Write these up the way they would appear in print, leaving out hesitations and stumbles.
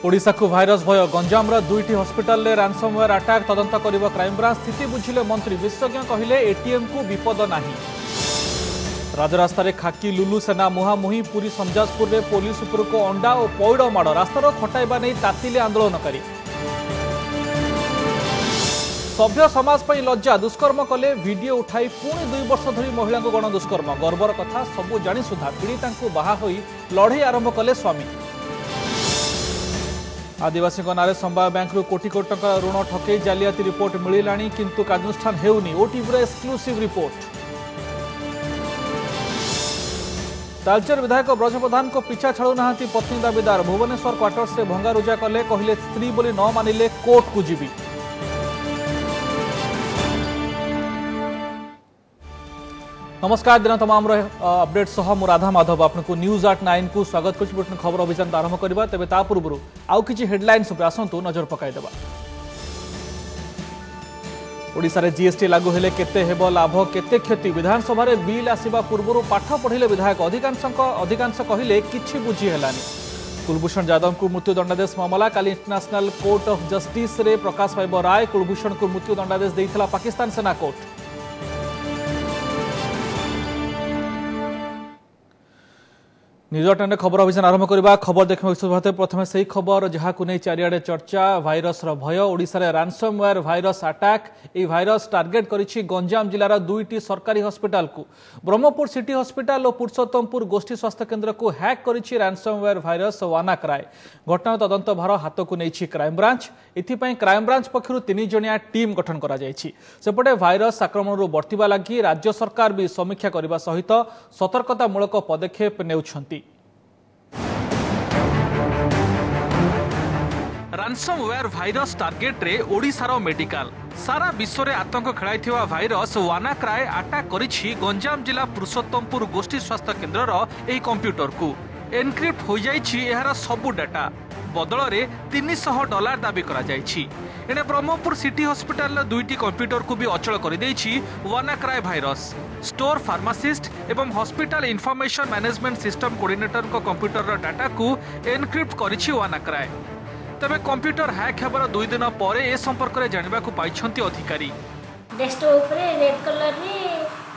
ओडिशा को भाइरस भय गंजाम दुईटी हस्पिटाल में रानसमवेयर अटैक तदंत कर क्राइमब्रांच स्थिति बुझिले मंत्री विशेषज्ञ कहले एटीएम को विपद नहीं। राजरास्तार खाकी लुलु सेना मुहांमुही पुरी संजाजपुर में पुलिस उपरक अंडा और पैड़ माड़ रास्तार खटाइबा नहीं तातिले आंदोलनकारी। सभ्य समाज पर लज्जा दुष्कर्म कले वीडियो उठाई पुणी 2 वर्ष धरी महिला को गण दुष्कर्म गर्वर कथा सबू जानी सुधा पीड़िता बाहा होई लड़े आरंभ कले स्वामी। आदिवासी नारे संवाद बैंक कोटी कोटी टंका ऋण ठकई जालियाती रिपोर्ट मिलानी किंतु कार्यानुष्ठान हेउनी ओटीवी एक्सक्लूसिव रिपोर्ट। तालचेर विधायक ब्रज प्रधान को पिछा छाड़ू ना पत्नी दाबीदार भुवनेश्वर क्वार्टर्स से भंगारुजा कले कहले स्त्री बोली न मानिले कोर्ट को जीवी। नमस्कार दिन तमाम अपडेट सह मु राधा माधव आपको न्यूज 8 को स्वागत कर खबर अभियान आरंभ करवा तेज ता पूर्व आउ कि हेडलाइंस आसतु नजर पकाइदेवा। ओडिशा रे जीएसटी लागू हेले केते हेबो लाभ केते क्षति विधानसभा रे बिल आसीबा पूर्व पाठ पढ़िले विधायक अधिकांश कहिले किछि बुझी हेलानी। कुलभूषण यादव को मृत्युदंडादेश मामला काली इंटरनेशनल कोर्ट ऑफ जस्टिस रे प्रकाश पाइब राय कुलभूषण को मृत्युदंडादेश देइथिला पाकिस्तान सेना कोर्ट। न्यूज 8 खबर अभियान आरंभ करवा खबर देखा प्रथम से ही खबर जहाँ को नहीं चारिआडे चर्चा भाइरस भय ओडिशा रे रानसमवेयर भाइरस अटैक ये भाइरस टार्गेट करिछि गंजाम जिलार दुईटी सरकारी हस्पिटाल को ब्रह्मपुर सिटी हस्पिटाल और पुरुषोत्तमपुर गोष्ठी स्वास्थ्य केन्द्र को हैक करिछि रानसमवेयर भाइरस वानाक्राय। घटना तदंत भार हाथ को नहीं क्राइमब्रांच एथिपाई क्राइमब्रांच पक्षर 3 जणिया टीम गठन करा जायछि। सेपटे भाइरस आक्रमण बढ़िबा लागि राज्य सरकार भी समीक्षा करने सहित सतर्कतामूलक पदक्षेप नेउछन्ति। रानसमवेयर भाइरस टार्गेट रे ओडिशार मेडिकल सारा विश्व में आतंक खेलाइथिबा भाइरस वानाक्राय अटैक करिछि गंजाम जिला पुरुषोत्तमपुर गोष्ठी स्वास्थ्य केन्द्रर एही कंप्यूटर को एनक्रिप्ट हो जाइछि एहार सबु डाटा बदल रे $300 दाबी करा जाइछि। एने ब्रह्मपुर सिटी हॉस्पिटल दुईटी कंप्यूटर को भी अचल कर देइछि वानाक्राय भाइरस। स्टोर फार्मासिस्ट एवं hospital information management system coordinator को कंप्यूटर डाटा को एनक्रिप्ट करिछि वानाक्राय। तबे कंप्यूटर हैक हेबार 2 दिन पर ए संपर्क में जानवा को पाइछंती अधिकारी। डेस्कटॉप रे रेड कलर रे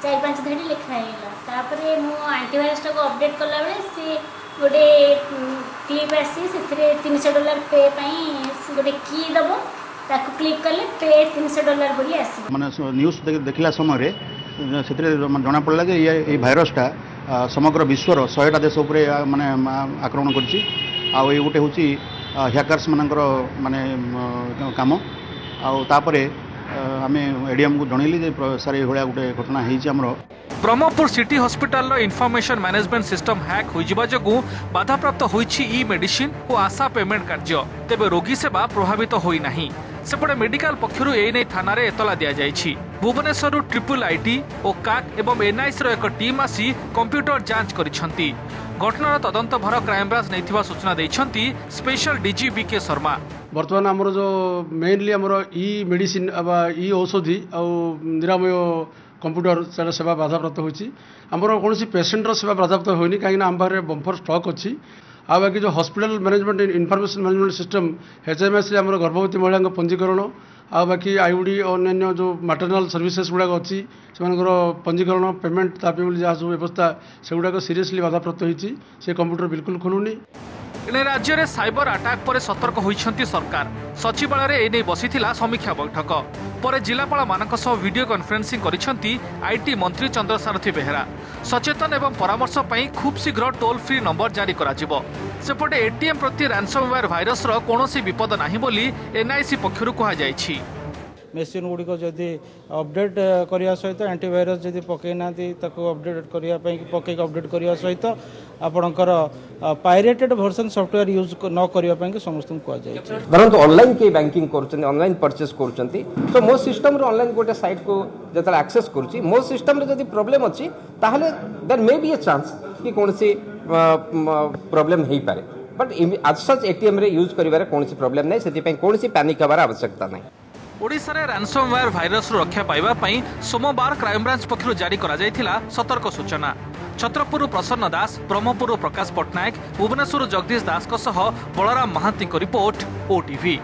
4-5 घड़ी लिखा हैला तापरे मो एंटीवायरस को अपडेट करला बेले से गोटे क्लिप आसी से $300 पे पई गोटे की दबो ताको क्लिक करले पे $300 बोली आसी माने न्यूज़ देखला समय रे सेतरे जणा पड़ला जे ये भाइरसटा समग्र विश्वर 100टा देश उपरे माने आक्रमण करछि आ ए गोटे होछि हैकर्स मानकर माने काम आउे आम एडीएम को जनइली सारे भाया गोटे घटना होमर। Brahmapur city hospital information management system hack होइजिबा जगु बाधाप्राप्त होइछि ई मेडिसिन और आशा पेमेंट कार्य तेबे रोगी सेवा प्रभावित होई नाही। सेपटे मेडिकल पक्षरु ए नै थाना रे एतला दिया जाइछि। भुवनेश्वर IIIT और काक एवं एनआईसी रो एक टीम आसी कंप्यूटर जांच करिसंती। घटनार तदंत भार क्राइमब्रांच नैथिबा सूचना दैछंती स्पेशल डीजी बीके शर्मा। बर्तमान आमर जो मेनली आमर ई मेडिसिन ई औषधि आ निरामय कंप्यूटर से सेवा बाधाप्राप्त होइछि। आमर कोनोसी पेशेंटर सेवा बाधाप्राप्त होइनी काहेकि आम बारे बम्फर स्टॉक अछि। आ बाकी जो hospital management information management system HMS आमर गर्भवती महिला पंजीकरण आ बाकी आईओडी अन्य जो मैटरनल सर्विसेस गुड़ाक अच्छी से पंजीकरण पेमेंट तापी जहाँ सब व्यवस्था से गुड़ाक सीरियसली बाधाप्राप्त होती से कंप्यूटर बिल्कुल खोलुनी। एने राज्य में साइबर अटैक पर सतर्क होइछंती सरकार। सचिवालय एने बसिथिला समीक्षा बैठक पर जिलापाल मानक सह वीडियो कॉन्फ्रेंसिंग करिछंती आईटी मंत्री चंद्रसारथी बेहेरा। सचेतन एवं परामर्श पई खूब शीघ्र टोल फ्री नंबर जारी करा जिवो। सेपटे एटीएम प्रति रानसमवेयर भाइरस रो कोनोसी विपद नाही बोली एनआईसी पक्षरु कहा जायछि। मेसीन गुड़िक जदि अपडेट करने सहित एंटीवायरस जदि पकई ना अपडेट करने पकई अपडेट करने सहित आपणकर पायरेटेड वर्जन सॉफ्टवेयर यूज न करने समस्त कहुई। धरत ऑनलाइन के बैंकिंग कर ऑनलाइन परचेस कर तो मो सिस्टम ऑनलाइन गोटे साइट को जो एक्सेस कर मो सिस्टम जदि प्रॉब्लम अच्छी ताहले there may be a chance कि कौन सी प्रॉब्लम हो पारे बट आज सच एटीएम रे यूज करिवारे कौन सी प्रॉब्लम नहीं से कौन सी पैनिक हबार आवश्यकता नहीं। ओडिशा रे रानसमवेयर भाइरस रक्षा पाइबा पई सोमवार क्राइमब्रांच पक्षरु जारी करा जायथिला सतर्क सूचना। छत्रपुर प्रसन्न दास, ब्रह्मपुर प्रकाश पट्टनायक, भुवनेश्वर जगदीश दास बलराम महांती को रिपोर्ट ओटीवी।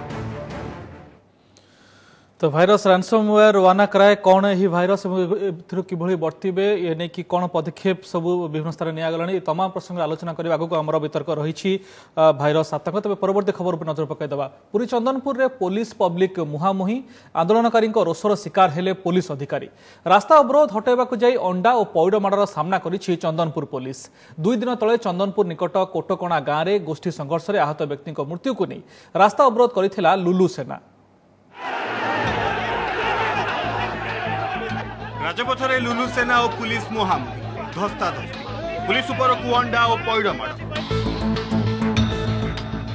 तो भाइरस रैंसमवेयर वानाक्राय कौन ही भाइरस किभली बर्तवे ये नहीं कि कौन पदक्षेप सब विभिन्न स्तर निगला तमाम प्रसंग आलोचना करने आगे आमर वितर्क रही भाइरस आतंक। तेज परवर्ती खबर पर नजर पकईदेवा। पुरी चंदनपुर रे पुलिस पब्लिक मुहांमुही आंदोलनकारी रोषर शिकार हेले पुलिस अधिकारी। रास्ता अवरोध हटाइवा जाई अंडा और पौड़ माड़र सामना करिछि चंदनपुर पुलिस। 2 दिन तले चंदनपुर निकट कोटकणा गाँव में गोष्ठी संघर्ष में आहत व्यक्ति मृत्यु को नहीं रास्ता अवरोध करथिला लुलु सेना। राजपथरे लुलु सेना और पुलिस मुहांमुही धस्ताधस्ती पुलिस उपर अंडा और पैड़ माड़।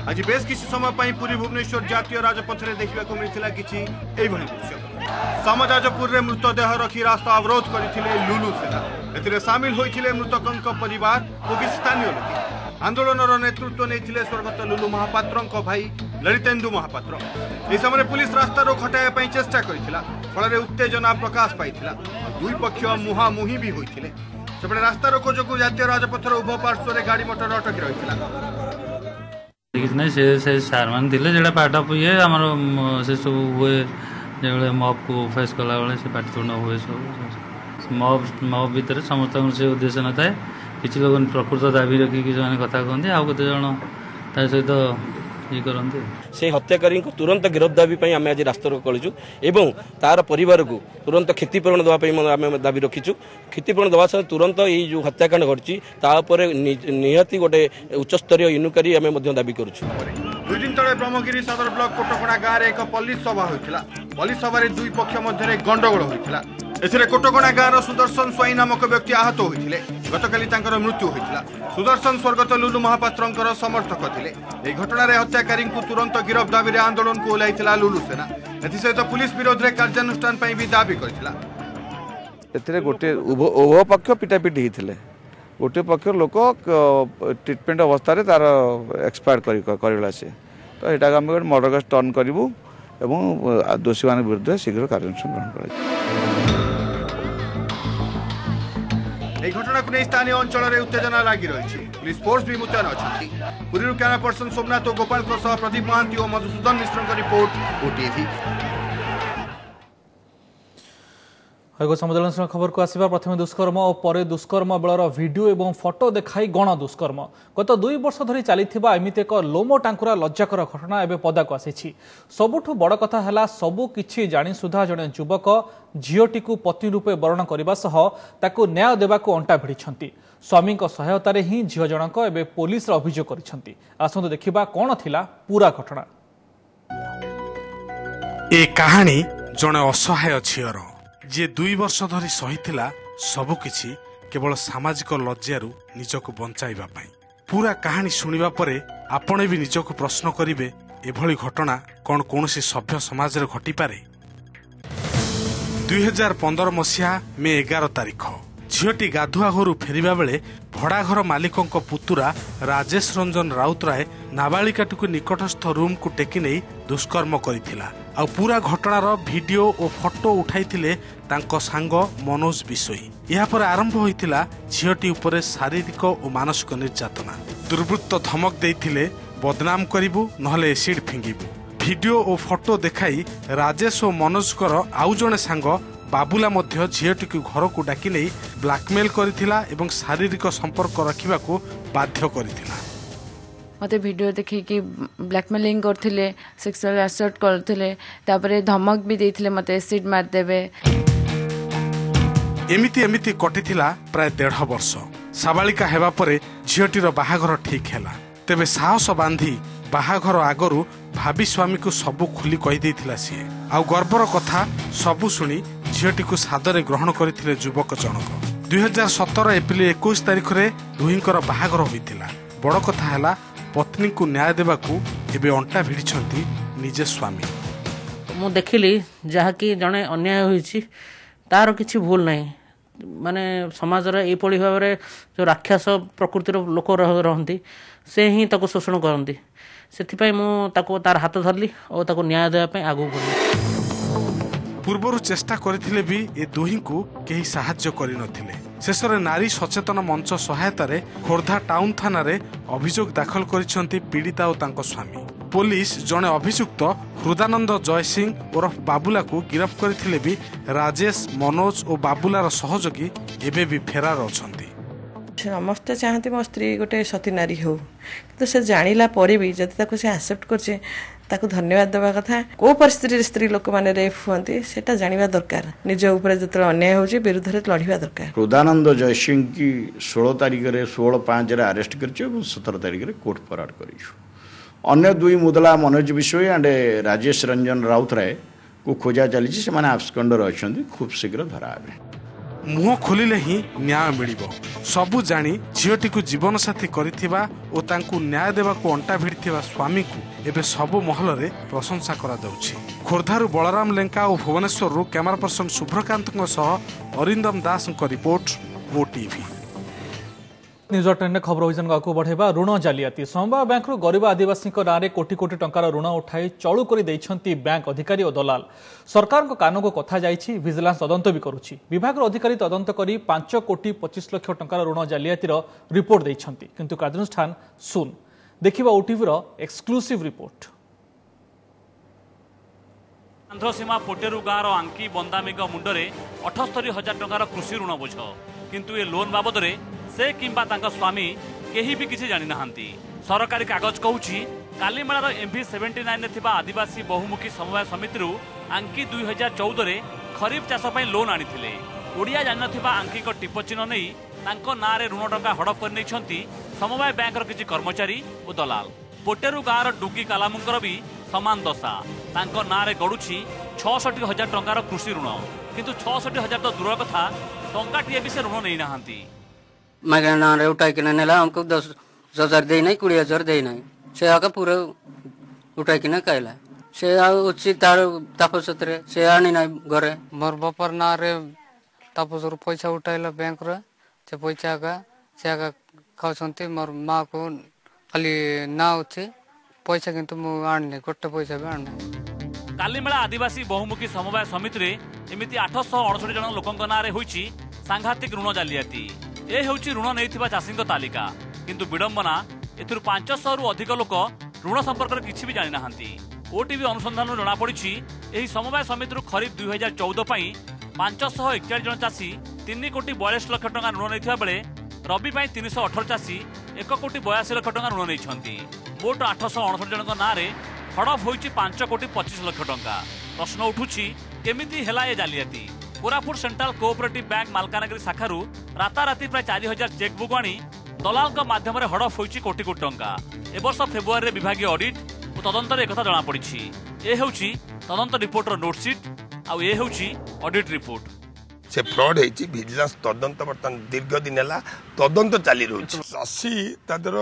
आज बेस किसी समय पुरी भुवनेश्वर जातीय राजपथरे देखा मिलता किसी दृश्य। सामजाजपुर रे मृतदेह रखी रास्ता अवरोध करथिले लुलु सेना। एथिरे सामिल होइथिले मृतकंक परिवार और किसी स्थानीय लोक। आंदोलनर नेतृत्व नहीं स्वर्गत लुलु महापात्र भाई ललितेन्दु महापात्र। इस समय पुलिस रास्ता रोक हटाइबा चेष्टा करथिला फल उत्तेजना प्रकाश पाइथिला। दुई पक्ष मुहांमुही भी होइथिले। सेपटे रास्ता रोक जो जातीय राजपथर उभय पार्श्व गाड़ी मोटर अटकी रहिथिला। से सार मान थिले जेडा पार्ट ऑफ ये हमर से सब हुए जेबले मॉब को फेस कला बेले से पार्टीतुंड हुए सब मॉब भीतर समस्त से उद्देश्य न थाए किसी लोग प्रकृत दाबी रखिकी जो कथा कहते आउ कते जन ता सहित ये करते से हत्याकारी को तुरंत गिरफ्त दाबी आम आज रास्ता रोक करूँ एवं तार परिवार को तुरंत क्षतिपूरण देवाई आम दाबी रखीचु। क्षतिपूरण देवा सहित तुरंत ये जो हत्याकांड घटी निहाती गोटे उच्चस्तरीय इनक्वारी आम दाबी करुँ। 2 दिन तले ब्रह्मगिरी सदर ब्लॉक कोटकणा गाँव में एक पुलिस सभा होता। पुलिस सभार दुई पक्ष मध्य गंडगोल होता। एथिरे कोटकणा गाँव सुदर्शन स्वाई नामक व्यक्ति आहत होते गतकाली मृत्यु होता। सुदर्शन स्वर्गत लुलु महापात्र समर्थक थे। यह घटना हत्याकारी तुरंत गिरफ्त दाबी आंदोलन को ओह्लैथिला लुलु सेना। एसत पुलिस विरोध में कार्यानुष्ठान भी दाबी करथिला। गोटे उभय पक्ष पिटापिटी होते गोटे पक्ष लोक ट्रिटमेंट अवस्था तार एक्सपायर करला से तो यहाँ आम गोटे मर्डर केस टर्न करूँ और दोषी मान विरुद्ध शीघ्र कार्यानुष्ठान ग्रहण कर। घटना को नहीं स्थानीय अंचल में उत्तेजना लगी रही। पुलिस फोर्स भी मुतयन अच्छी। पुरी कैमरा पर्सन सोमनाथ और गोपाल प्रदीप महांती और मधुसूदन मिश्र रिपोर्ट ओटीवी। संवेदनशील खबर को आसवा। प्रथम दुष्कर्म और पर दुष्कर्म बेलर वीडियो एवं फोटो देखाई गण दुष्कर्म। गत 2 वर्ष धरी चली एमती एक लोम टांकुरा लज्जाकर घटना एवं पदा को आसी। सबुठु बड़ कथा है सबु किछि जानी सुधा जड़े युवक झीटी को पत्नी रूपे वर्ण करने सह ताकू न्याय देवाक अंटा भिड़ी। स्वामी सहायतार ही झील जनक एवं पुलिस अभियोग कर। आसतु देखा कौन थिला पूरा घटना। ए कहानी जड़े असहाय झीर जे 2 वर्ष धरी सहीथिला सबुकिछि केवल सामाजिक लज्जारू निजको बंचाइबा पई। पूरा कहानी सुनिबा परे आपण भी निजको प्रश्न करिवे एभली घटना कौन कोनसी सभ्य समाज रे घटी पारे। 2015 मसिहा मे 11 तारिख झीटी गाधुआ घरू फेरिबा बेले भड़ाघर मालिकों पुतुरा राजेश रंजन राउतराय नाबालिकाटी निकटस्थ रूम को टेकी नहीं दुष्कर्म करथिला। आ पूरा घटनार वीडियो और फोटो उठाइथिले तांको सांग मनोज बिसोई। या पर आरंभ होइथिला झीटी उपरे शारीरिक और मानसिक निर्यातना। दुर्वृत्त धमक देइथिले बदनाम करिबु नहले एसिड फिंगिबु। वीडियो और फोटो देखाई राजेश और मनोजकर आउ जणे सांग बाबुला मध्य झीटी को घर को डाकी नहीं ब्लैकमेल करथिला एवं शारीरिक संपर्क रखिबा को बाध्य करथिला। मते वीडियो देखि ब्लैकमेलिंग करथिले सेक्सुअल असॉल्ट करथिले तापरे धमक भी देथिले मते एसिड मार देबे। एमिति कटिथिला प्राय 1.5 वर्ष। साबालिका हेबा परे झीटीर बाहाघर ठीक हैला। तेबे साहस बांधी बाहाघर आगरू भाभी स्वामी को सबु खुली कहि देथिला सीए। आ गर्वर कथा सबु सुनी झीटी को सादरे ग्रहण करथिले युवक जनक। 2017 एप्रिल 21 तारिख रे दुहिंकर बाहाघर होइतिला। बड़ कथा हैला पत्नी को न्याय देवाकू एबे अंटा भिड़िछंती निजे स्वामी। मु देखिली जहा कि जने अन्याय होइछि तार किछि भूल नाही। माने समाज रे ए पळी भाव रे जो राक्षस प्रकृतिर लोक रहंती से ही ताको शोषण करंती। सेथिपाई मु ताको तार हाथ धरली और ताको न्याय देबा पय आगु बढ़ली। पूर्वरु चेष्टा करथिले भी ए दोही को केही सहाय्य करि नथिले। शेष में नारी सचेतन मंच सहायतार खोर्धा टाउन थाना अभियोग दाखल करिसेंती पीड़िता और तांको स्वामी। पुलिस जड़े अभियुक्त हृदानंद जयसिंह ओरफ बाबुला को गिरफ्त करथिले भी राजेश मनोज और बाबुलार सहयोगी एबे भी फेरार अछंती। समस्ते चाहते मो स्त्री गोटे सती नारी हो तो से जानिला परे भी जदि से एक्सेप्ट करछे ताको धन्यवाद देवा कथा। को परिस्थिति स्त्री लोक माने रेप हुंती सेटा जानिबा दरकार। निज ऊपर जतले अन्याय होची विरुद्ध रे लढिबा दरकार। हृदानंद जयसिंह की 16 तारिख रे 16/5 रे अरेस्ट करछे और 17 तारिख रे कोर्ट फरार करिछु। अन्य दुई मुदला मनोज विश्व एंड राजेश रंजन राउतराय को खोजा चली से माने आब्सकंडर अछंती खूब शीघ्र धरा आबे। मुह खोलिले ही न्याय मिलिबो सबु जानी झीटी को जीवन साथी करिथिबा और तांकु न्याय देवा को अंटा भिड़िथिबा स्वामी को एबे सबु महल रे प्रशंसा करा जाउछि। खोर्धारु बलराम लेंका और भुवनेश्वर कैमरा पर्सन शुभ्रकांत सह अरिंदम दास रिपोर्ट ओटीवी। न्यूज 10 खबर अभियान आगे बढ़ेबा। ऋण जालियाती समवाय बैंक गरीब आदिवासी नारे कोटी कोटी टंकार ऋण उठाई चलू कर बैंक अधिकारी और दलाल। सरकार कान को कथा जाइछि, विजिलेंस तदंत भी करुछि। विभाग अधिकारी तदंत करी 5 कोटी 25 लाख टंकार ऋण जालियातीर रिपोर्ट देइछंती, किंतु कार्यानुष्ठान सुन। देखिबा ओटीवी रो एक्सक्लूसिव रिपोर्ट। आंध्रसीमा पोटेरु गाँव आंकी बंदामीग मुंडरे 78,000 टंकार कृषि ऋण बोझ, किंतु ये लोन बाबद से किंबा तांका स्वामी केही भी किसी जानि नाहांती। सरकारी कागज कहूछि कालीमेलार MV79 थिबा आदिवासी बहुमुखी समवाय समिति आंकी 2014 रे खरीफ चाष पई लोन आनिथिले। ओडिया जानि नथिबा आंकी को टिप चिन्ह नै तांको नारे ऋण टंका हड़प कर नैछंती समवाय बैंकर किछि कर्मचारी और दलाल। पोटेरु गाँव डुगी कालामुंकर भी समान दशा। तांको नारे गड़ुछि 66,000 टंकार कृषि ऋण, किंतु 66,000 तो दूर कथा टंकाटिए भी से ऋण नै नाहांती। मागना उठाई किना नेला हमको 10,000 दे नहीं 20,000 दे नहीं से आका पूरा उठाई किना कहला से उचित तार तापसत्रे से आनी नहीं घरे मोर बापर ना रे तापसर पैसा उठाइला बैंक रे से पैसा का से आका खाउछंती। मोर मां को खाली ना उछि पैसा किंतु मु आनने गोटे पैसा भी आनने। कालीमेला आदिवासी बहुमुखी समवाय समिति रे एमिति 868 जन लोकंक नारे होईछि सांघातिक ऋण जालियाती। ए हेउछि ऋण नैथिबा चाषीଙ୍କ तालिका, किंतु विडंबना एथुर 500 रु अधिक लोक ऋण संपर्क में किछि भी जानि नाहांती। ओटीवी अनुसंधान जना पड़िछि एही समवाय समिति खरीफ 2014 पई 541 जन चाषी 3 कोटी 42 लाख टंका ऋण नैथिबा बेले रबी पई 318 चाषी 1 कोटी 82 लाख टंका ऋण नैछंती। मोट 868 जनक नारे हड़प होईछि 5 कोटी 25 लाख टंका। प्रश्न उठुछि केमिति हेला ए जालियाती। Koraput central cooperative bank Malkangiri शाखारू राताराति प्राय 4,000 चेकबुक आनी दलाल माध्यम हड़प होईछि कोटी कोटी टंका। ए वर्ष फेब्रुआरी रे विभागीय ऑडिट और तदंतर एक जना पड़ी। ए हेउछि तदंत रिपोर्टर नोटसीट आउ ए हेउछि ऑडिट रिपोर्ट। से फ्रॉड होईछि विजिलेंस तदंत बर्तन दीर्घ दिन है तदंत चली रही। चाषी तादर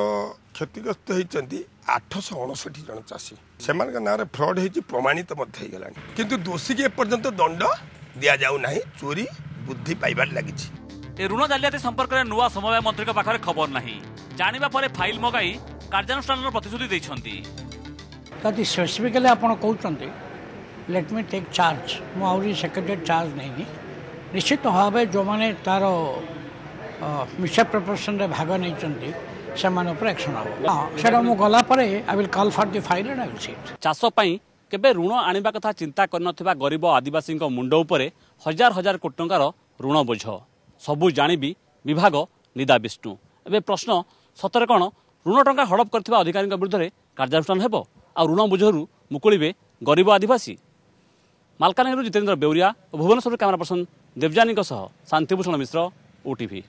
क्षतिग्रस्त होती 859 जन चाषी से ना फ्रॉड होईछि प्रमाणित गला, किंतु दोषी के एपर्यंत दंड दिया जाऊ नहीं, चोरी बुद्धि पाइबार लगी। ए ऋण जालियाती संपर्क में नुआ समवाय मंत्री पाखरे खबर नहीं। जानिबा परे फाइल मगाई कार्यानुष्ठान प्रतिश्रुति दैछंती। कति स्पेसिफिकली आपण कहउछंती लेट मी टेक चार्ज मो आउरी सेक्रेटरी चार्ज नहीं निश्चित भाव जो माने तार मिसअप्रोप्रिएशन रे भाग नैछंती से माने ऊपर एक्शन हो। सेटा मो गला परे I will call for the file and I will see it. चाष पई केबे ऋण आनिबा कथा चिंता करनथिबा गरीब आदिवासी मुंड उपरे हजार हजार कोटी टंकार ऋण बोझ सबू जानिबी विभाग निदा विष्णु। एबे प्रश्न सतरे कौन ऋण टंका हड़प करथिबा अधिकारी विरुद्ध कार्यानुष्ठान हेबो आ ऋण बोझरू मुकुलिबे गरीब आदिवासी। मालकानगिरी जितेंद्र बेउरिया और भुवनेश्वर कैमरा पर्सन देवजानी शांतिभूषण मिश्र ओटीवी।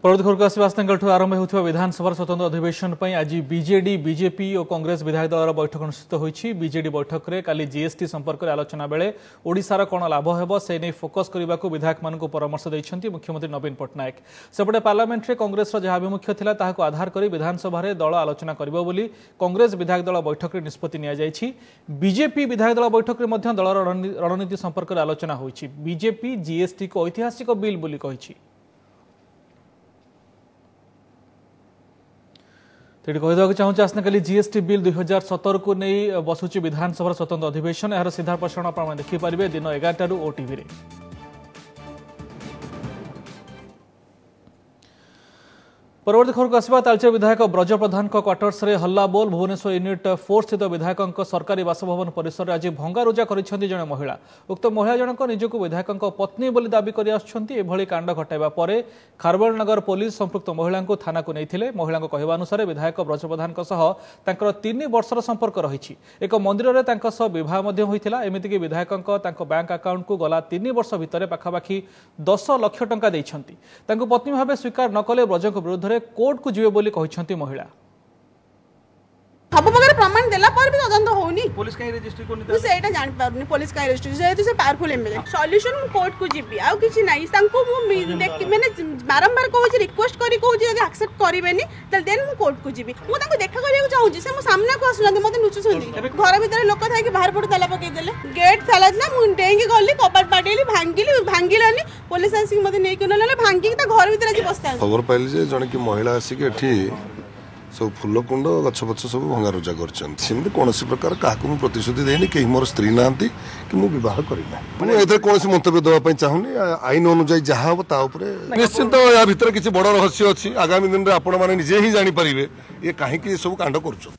परवर्ती खबर आसवास्तु आरंभ होता विधानसभा स्वतंत्र अधिवेशन पर आज बीजेडी बीजेपी और कांग्रेस विधायक दल बैठक अनुष्ठित होती। बीजेडी बैठक में काली जीएसटी संपर्क में आलोचना बेले ओडिशार कौन लाभ हो से नहीं फोकस करने को विधायक मानक परामर्श देते मुख्यमंत्री नवीन पट्टनायक। सेपटे पार्लियामेंट में कांग्रेस जहां आभिमुख्य था ताहाको आधार कर विधानसभा दल आलोचना करिबो बोली कांग्रेस विधायक दल बैठक में निष्पत्ति निया जायछि। बीजेपी विधायक दल बैठक में दलर रणनीति संपर्क में आलोचना होइछि। बीजेपी जीएसटी को ऐतिहासिक बिल बोली कहिछि। कहीदेक चाहूँ आसनकाली जीएसटी बिल 2017 को नहीं बसुची विधानसभा स्वतंत्र अधिवेशन। यार सीधा प्रसारण आप देखिपारे दिन 11 ओटीवी। परवर्ती खबर को आसवा तालचेर विधायक ब्रज प्रधान क्वार्टर्स रे हल्ला बोल भुवनेश्वर यूनिट 4 स्थित विधायक सरकारी बासभवन परिसर में आज भंगारुजा करिसेंती जने महिला। उक्त महिला जनक निजक विधायक पत्नी बोली दाबी करि आछंती। एभली कांड घटाइबा परे खारबेलनगर पुलिस संपृक्त महिला को थाना को नैथिले। महिला कहवा अनुसार विधायक ब्रज प्रधान तांकर 3 वर्षर संपर्क रही। एक मंदिर में बह होता। एमतीक विधायक बैंक अकाउंट को गला 3 वर्ष भितर पाखापाखि 10 लाख टंका देइछंती। तांको पत्नी भाव स्वीकार न कले ब्रज विरुद्ध कोर्ट को जीवे बोली कहछंती महिला। सब प्रकार प्रमाण देला पर भी तदंत होनी। पुलिस कहीं रजिस्ट्री को नहीं सेटा जान पारुनी। पुलिस कहीं रजिस्ट्री जेहेतु से पावरफुल एमएलए सॉल्यूशन मु कोर्ट को जीबी आ किछि नाही। तांको मु मैंने बारंबार कहूची रिक्वेस्ट करी कहूची यदि एक्सेप्ट करिवेनी त देन मु कोर्ट को जीबी। मु तांको देखा करिया चाहूची से मु सामने को आसुनांती मते नुचुसुंदी। घर भीतर लोक थाई कि बाहर पड़ ताला पके देले गेट ताला ना मु डेंगी गली कबाट पाटेली भांगिलानी पुलिस आसी मते नै कि नले भांगी त घर भीतर आज बसता। खबर पाइली जे जने कि महिला आसी के एठी सब फूलकुंड गछ पछ सब भंगारुजा करछन्ती। कौन प्रकार क्या प्रतिश्रुति देनी कहीं मोर स्त्री ना कि मुझे बह करना कौन मंतव्य देवाई चाहूनी। आईन अनुजाई जहाँ हम निश्चित या भर किसी बड़ रहस्य अच्छी। आगामी दिन में आपण मैंने निजे ही जानीपर ये कहीं सब कांड कर।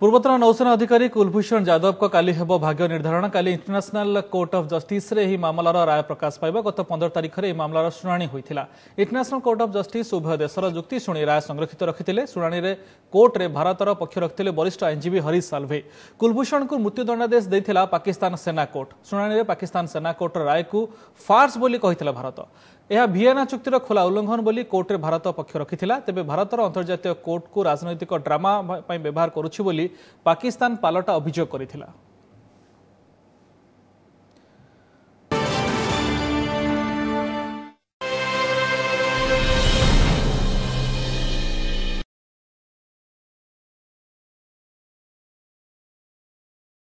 पूर्वतन नौसेना अधिकारी कुलभूषण यादव को काली हेबो भाग्य निर्धारण। काली इंटरनेशनल कोर्ट ऑफ जस्टिस रे ही मामलार राय प्रकाश पाइबा। गत 15 तारिख रे मामलार शुणाणी होइथिला। इंटरनेशनल कोर्ट ऑफ जस्टिस उभय देशर जुक्ति शुणी राय संरक्षित रखिथिले। शुणाणी रे कोर्ट रे भारतर पक्ष रखिथिले वरिष्ठ आईनजीवी हरीश साल्वे। कुलभूषण को मृत्युदंडादेश देइथिला पाकिस्तान सेना कोर्ट। शुणाणी रे पाकिस्तान सेना कोर्ट राय को फार्स बोली कहिथिला भारत। यह भिएना चुक्तिर खोला उल्लंघन बोली कोर्ट रे भारत पक्ष रखिथिला। तेबे भारतर अंतर्जातीय कोर्ट को राजनैतिक ड्रामा व्यवहार करुछि बोली पाकिस्तान पालटा अभियोग करिथिला।